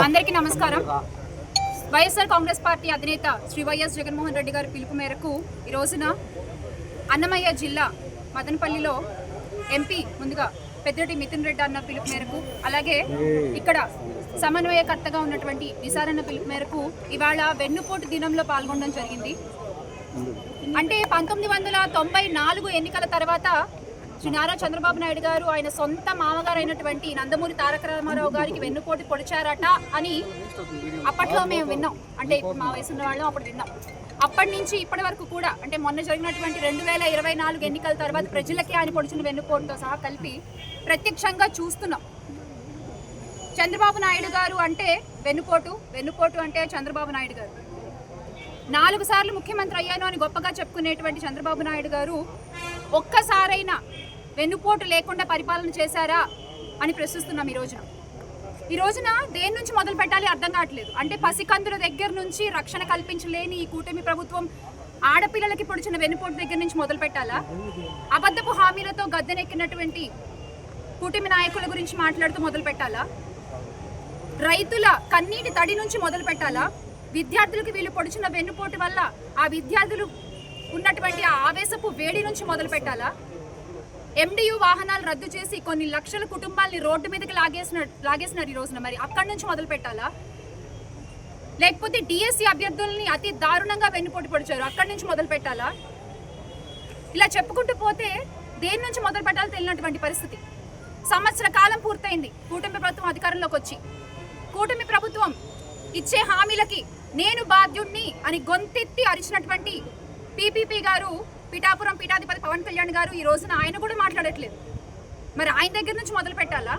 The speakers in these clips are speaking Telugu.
అందరికీ నమస్కారం. వైఎస్ఆర్ కాంగ్రెస్ పార్టీ అధినేత శ్రీ వైఎస్ జగన్మోహన్ రెడ్డి గారి పిలుపు మేరకు ఈ రోజున అన్నమయ్య జిల్లా మదనపల్లిలో ఎంపీ ముందుగా పెద్దిరెడ్డి మిథున్ రెడ్డి అన్న పిలుపు మేరకు, అలాగే ఇక్కడ సమన్వయకర్తగా ఉన్నటువంటి నిసారన్న పిలుపు మేరకు ఇవాళ వెన్నుపోటు దినంలో పాల్గొనడం జరిగింది. అంటే 1994 ఎన్నికల తర్వాత శ్రీ నారా చంద్రబాబు నాయుడు గారు ఆయన సొంత మామగారు అయినటువంటి నందమూరి తారక రామారావు గారికి వెన్నుపోటు పొడిచారట అని అప్పట్లో మేము విన్నాం. అంటే మా వయసు ఉన్న వాళ్ళం అప్పుడు విన్నాం. అప్పటి నుంచి ఇప్పటి వరకు కూడా, అంటే మొన్న జరిగినటువంటి 2024 ఎన్నికల తర్వాత ప్రజలకి ఆయన పొడిచిన వెన్నుపోటుతో సహా కలిపి ప్రత్యక్షంగా చూస్తున్నాం. చంద్రబాబు నాయుడు గారు అంటే వెన్నుపోటు అంటే చంద్రబాబు నాయుడు గారు 4 సార్లు ముఖ్యమంత్రి అయ్యాను అని గొప్పగా చెప్పుకునేటువంటి చంద్రబాబు నాయుడు గారు ఒక్కసారైనా వెన్నుపోటు లేకుండా పరిపాలన చేశారా అని ప్రశ్నిస్తున్నాం. ఈ రోజున దేని నుంచి మొదలు పెట్టాలి అర్థం కావట్లేదు. అంటే పసికందుల దగ్గర నుంచి రక్షణ కల్పించలేని ఈ కూటమి ప్రభుత్వం ఆడపిల్లలకి పొడిచిన వెన్నుపోటు దగ్గర నుంచి మొదలు పెట్టాలా? అబద్ధపు హామీలతో గద్దెనెక్కినటువంటి కూటమి నాయకుల గురించి మాట్లాడుతూ మొదలు పెట్టాలా? రైతుల కన్నీటి తడి నుంచి మొదలు పెట్టాలా? విద్యార్థులకు వీళ్ళు పొడిచిన వెన్నుపోటు వల్ల ఆ విద్యార్థులు ఉన్నటువంటి ఆ ఆవేశపు వేడి నుంచి మొదలు పెట్టాలా? MDU వాహనాలు రద్దు చేసి కొన్ని లక్షల కుటుంబాలని రోడ్డు మీదకి లాగేసినారు ఈ రోజున. మరి అక్కడి నుంచి మొదలు పెట్టాలా? లేకపోతే DSC అభ్యర్థుల్ని అతి దారుణంగా వెన్నుపోటు పొడిచారు, అక్కడి నుంచి మొదలు పెట్టాలా? ఇలా చెప్పుకుంటూ పోతే దేని నుంచి మొదలు పెట్టాలో తెలియనటువంటి పరిస్థితి. సంవత్సర కాలం పూర్తయింది కూటమి ప్రభుత్వం అధికారంలోకి వచ్చి. కూటమి ప్రభుత్వం ఇచ్చే హామీలకి నేను బాధ్యుణ్ణి అని గొంతెత్తి అరిచినటువంటి PPP గారు, పిఠాపురం పీఠాధిపతి పవన్ కళ్యాణ్ గారు ఈ రోజున ఆయన కూడా మాట్లాడట్లేదు. మరి ఆయన దగ్గర నుంచి మొదలు పెట్టాలా?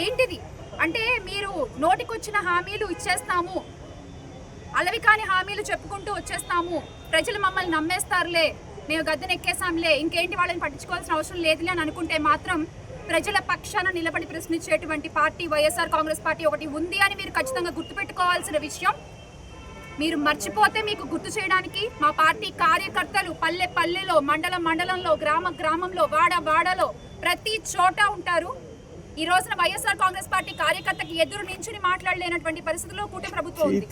ఏంటిది అంటే మీరు నోటికొచ్చిన హామీలు ఇచ్చేస్తాము, అలవి కాని హామీలు చెప్పుకుంటూ వచ్చేస్తాము, ప్రజలు మమ్మల్ని నమ్మేస్తారులే, మేము గద్దెనెక్కేసాంలే, ఇంకేంటి వాళ్ళని పట్టించుకోవాల్సిన అవసరం లేదులే అని అనుకుంటే మాత్రం ప్రజల పక్షాన నిలబడి ప్రశ్నించేటువంటి పార్టీ వైఎస్ఆర్ కాంగ్రెస్ పార్టీ ఒకటి ఉంది అని మీరు ఖచ్చితంగా గుర్తుపెట్టుకోవాల్సిన విషయం. మీరు మర్చిపోతే మీకు గుర్తు చేయడానికి మా పార్టీ కార్యకర్తలు పల్లె పల్లెలో, మండలం మండలంలో, గ్రామంలో, వాడలో ప్రతి చోట ఉంటారు. ఈ రోజున వైఎస్ఆర్ కాంగ్రెస్ పార్టీ కార్యకర్తకి ఎదురు నించుని మాట్లాడలేనటువంటి పరిస్థితుల్లో కూటమి ప్రభుత్వం ఉంది.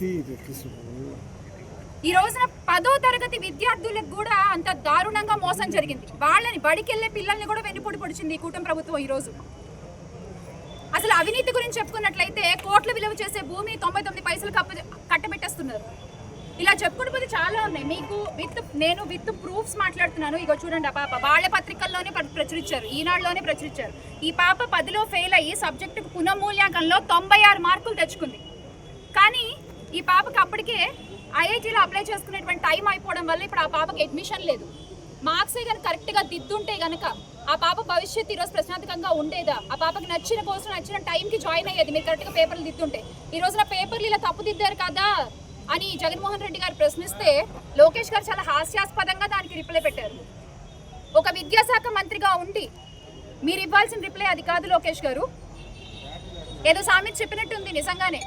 ఈ రోజున 10వ తరగతి విద్యార్థులకు కూడా అంత దారుణంగా మోసం జరిగింది. వాళ్ళని బడికెళ్లే పిల్లల్ని కూడా వెన్నుపోటు పొడిచింది ఈ కూటమి ప్రభుత్వం. ఈ రోజు అసలు అవినీతి గురించి చెప్పుకున్నట్లయితే కోట్ల విలువ చేసే భూమిని 99 పైసలు కట్టబెట్టేస్తున్నారు. ఇలా చెప్పుకుంటూ చాలా ఉన్నాయి. మీకు నేను విత్ ప్రూఫ్స్ మాట్లాడుతున్నాను. ఇగో చూడండి, ఆ పాప వాళ్ళ పత్రికల్లోనే ప్రచురించారు, ఈనాడులోనే ప్రచురించారు. ఈ పాప 10లో ఫెయిల్ అయ్యి సబ్జెక్టుకు పునఃమూల్యాంకనంలో 96 మార్కులు తెచ్చుకుంది. కానీ ఈ పాపకి అప్పటికే IITలో అప్లై చేసుకునేటువంటి టైం అయిపోవడం వల్ల ఇప్పుడు ఆ పాపకి అడ్మిషన్ లేదు. మార్క్సే కనుక కరెక్ట్గా దిద్దుంటే కనుక ఆ పాప భవిష్యత్తు ఈరోజు ప్రశాంతంగా ఉండేదా? ఆ పాపకి నచ్చిన కోర్సు నచ్చిన టైంకి జాయిన్ అయ్యేది మీరు కరెక్ట్గా పేపర్లు దిద్దుంటే. ఈ రోజున పేపర్లు ఇలా తప్పు దిద్దారు కదా అని జగన్మోహన్ రెడ్డి గారు ప్రశ్నిస్తే లోకేష్ గారు చాలా హాస్యాస్పదంగా దానికి రిప్లై పెట్టారు. ఒక విద్యాశాఖ మంత్రిగా ఉండి మీరు ఇవ్వాల్సిన రిప్లై అది కాదు లోకేష్ గారు. ఏదో సామెత చెప్పినట్టుంది, నిజంగానే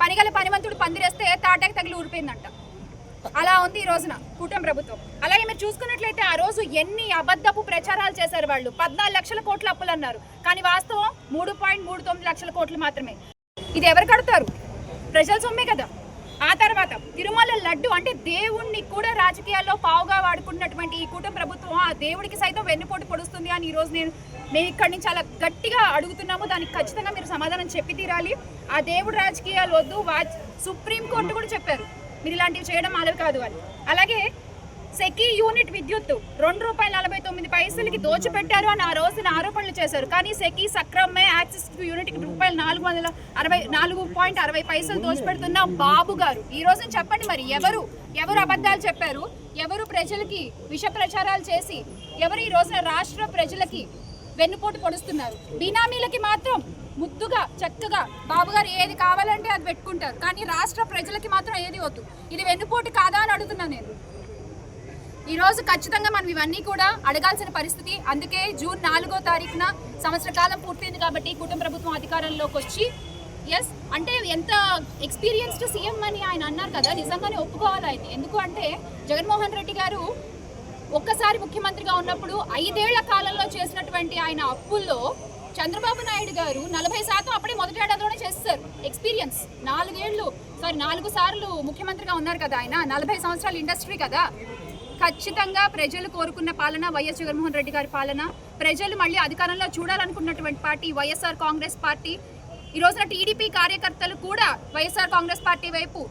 పనిగల పనివంతుడు పందిరేస్తే తాటాకి తగిలి ఊరిపోయిందంట. అలా ఉంది ఈ రోజున కూటమి ప్రభుత్వం. అలాగే మీరు చూసుకున్నట్లయితే ఆ రోజు ఎన్ని అబద్ధపు ప్రచారాలు చేశారు వాళ్ళు. 14 లక్షల కోట్ల అప్పులు అన్నారు, కానీ వాస్తవం 3.39 లక్షల కోట్లు మాత్రమే. ఇది ఎవరు కడతారు? ప్రజల సొమ్మే కదా. ఆ తర్వాత తిరుమల లడ్డు అంటే దేవుణ్ణి కూడా రాజకీయాల్లో పావుగా వాడుకున్నటువంటి ఈ కూటమి ప్రభుత్వం ఆ దేవుడికి సైతం వెన్నుపోటు పొడుస్తుంది అని ఈ రోజు మేము ఇక్కడి నుంచి చాలా గట్టిగా అడుగుతున్నాము. దానికి ఖచ్చితంగా మీరు సమాధానం చెప్పి తీరాలి. ఆ దేవుడు రాజకీయాలు వద్దు. సుప్రీంకోర్టు కూడా చెప్పారు మీరు ఇలాంటివి చేయడం అలవి కాదు అని. అలాగే సెకీ యూనిట్ విద్యుత్తు ₹2.49 దోచిపెట్టారు అని ఆ రోజున ఆరోపణలు చేశారు. కానీ సెకీ సక్రమే యాక్సిస్ యూనిట్కి ₹440.60 దోచిపెడుతున్న బాబు గారు ఈ రోజున చెప్పండి, మరి ఎవరు అబద్ధాలు చెప్పారు? ఎవరు ప్రజలకి విష ప్రచారాలు చేసి ఎవరు ఈ రోజున రాష్ట్ర ప్రజలకి వెన్నుపోటు పొడుస్తున్నారు? బినామీలకి మాత్రం ముద్దుగా చక్కగా బాబుగారు ఏది కావాలంటే అది పెట్టుకుంటారు, కానీ రాష్ట్ర ప్రజలకి మాత్రం ఏది వద్దు. ఇది వెన్నుపోటు కాదా అని అడుగుతున్నాను నేను. ఈరోజు ఖచ్చితంగా మనం ఇవన్నీ కూడా అడగాల్సిన పరిస్థితి. అందుకే జూన్ 4వ తారీఖున సంవత్సర కాలం పూర్తయింది కాబట్టి కూటమి ప్రభుత్వం అధికారంలోకి వచ్చి అంటే ఎంత ఎక్స్పీరియన్స్డ్ సీఎం అని ఆయన అన్నారు కదా, నిజంగానే ఒప్పుకోవాలి ఆయన. ఎందుకు అంటే జగన్మోహన్ రెడ్డి గారు ఒక్కసారి ముఖ్యమంత్రిగా ఉన్నప్పుడు 5 ఏళ్ల కాలంలో చేసినటువంటి ఆయన అప్పుల్లో చంద్రబాబు నాయుడు గారు 40% అప్పుడే మొదటి ఏడాదిలోనే చేస్తారు. ఎక్స్పీరియన్స్ 4 సార్లు ముఖ్యమంత్రిగా ఉన్నారు కదా ఆయన. 40 సంవత్సరాల ఇండస్ట్రీ కదా. ఖచ్చితంగా ప్రజలు కోరుకున్న పాలన వైఎస్ జగన్మోహన్ రెడ్డి గారి పాలన. ప్రజలు మళ్ళీ అధికారంలో చూడాలనుకున్నటువంటి పార్టీ వైఎస్ఆర్ కాంగ్రెస్ పార్టీ. ఈ రోజున టీడీపీ కార్యకర్తలు కూడా వైఎస్ఆర్ కాంగ్రెస్ పార్టీ వైపు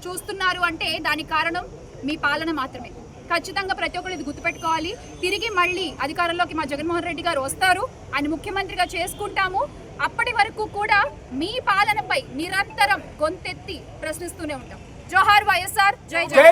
చూస్తున్నారు అంటే దానికి కారణం మీ పాలన మాత్రమే. ఖచ్చితంగా ప్రతి ఒక్కరు ఇది గుర్తుపెట్టుకోవాలి. తిరిగి మళ్ళీ అధికారంలోకి మా జగన్మోహన్ రెడ్డి గారు వస్తారు, ఆయన ముఖ్యమంత్రిగా చేసుకుంటాము. అప్పటి వరకు కూడా మీ పాలనపై నిరంతరం గొంతెత్తి ప్రశ్నిస్తూనే ఉంటాం. జోహార్ వైఎస్ఆర్, జై జై.